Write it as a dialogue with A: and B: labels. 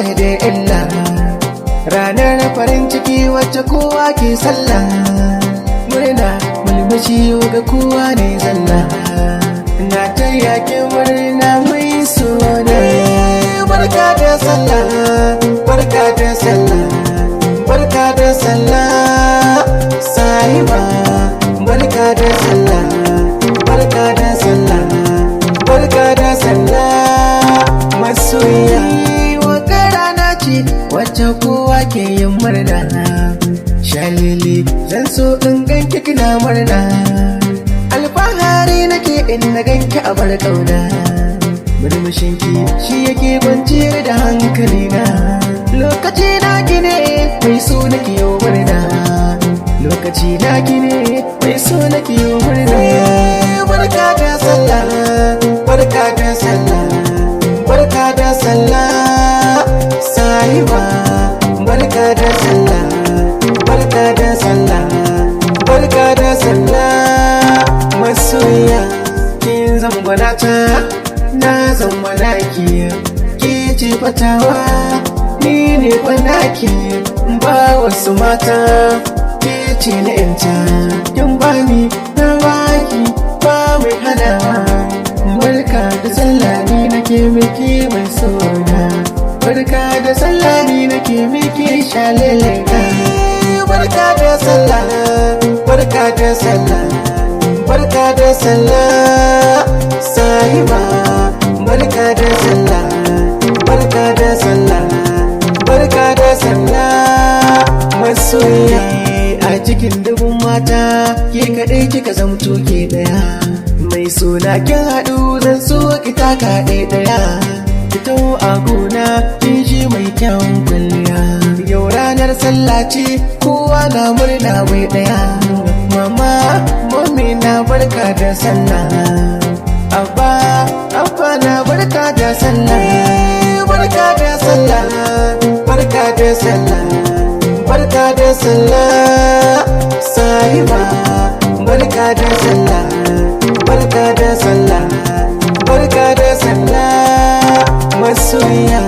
A: ce da illa, ranar farin ciki wacce kowa ke sallah, murna mulmushi ga kowa ne zalla, na ta yake murna mai suna. Barka da sallah, barka da sallah, barka da sallah, sahiba, barka da sallah, barka da sallah, barka da sallah, masoyiya. Wata rana ce wacce kowa ke yin murna, shalili zan so in ganki kina murna, alfahari nake in na ganki a bar kauna, murmushinki shi yake kwanciyar da hankalina. Lokaci na ne mai so nake yi murna, lokaci na ne mai so nake yi murna. Barka da sallah, barka da sallah, barka da sallah, sahiba, barka da sallah, barka da sallah, barka da sallah, masoyiya. Kin zambana ta, na zambana ki, ke ce fatawa, ni ne kwanaki, ba wasu mata, ke ce na yanta, kin bani na baki, ba mai hanawa. Barka da sallah ni nake miki mai sona, barka da sallah ni nake miki shaleleka. Barka da sallah, barka da sallah, barka da sallah, sahiba, barka da sallah, barka da sallah, barka da sallah, masoyiya. A cikin dubun mata ke kaɗai kika zamto ke ɗaya, mai suna kin haɗu zan so ki taka ɗaya, ki taho a gona kin shi mai kyawun kwalliya. Yau ranar sallah ce kowa na murna bai ɗaya, mama mami na barka da sallah, abba na barka da sallah. Barka da sallah, barka da sallah, barka da sallah, sahiba, barka da sallah, barka da sallah, barka da sallah, masoyiya.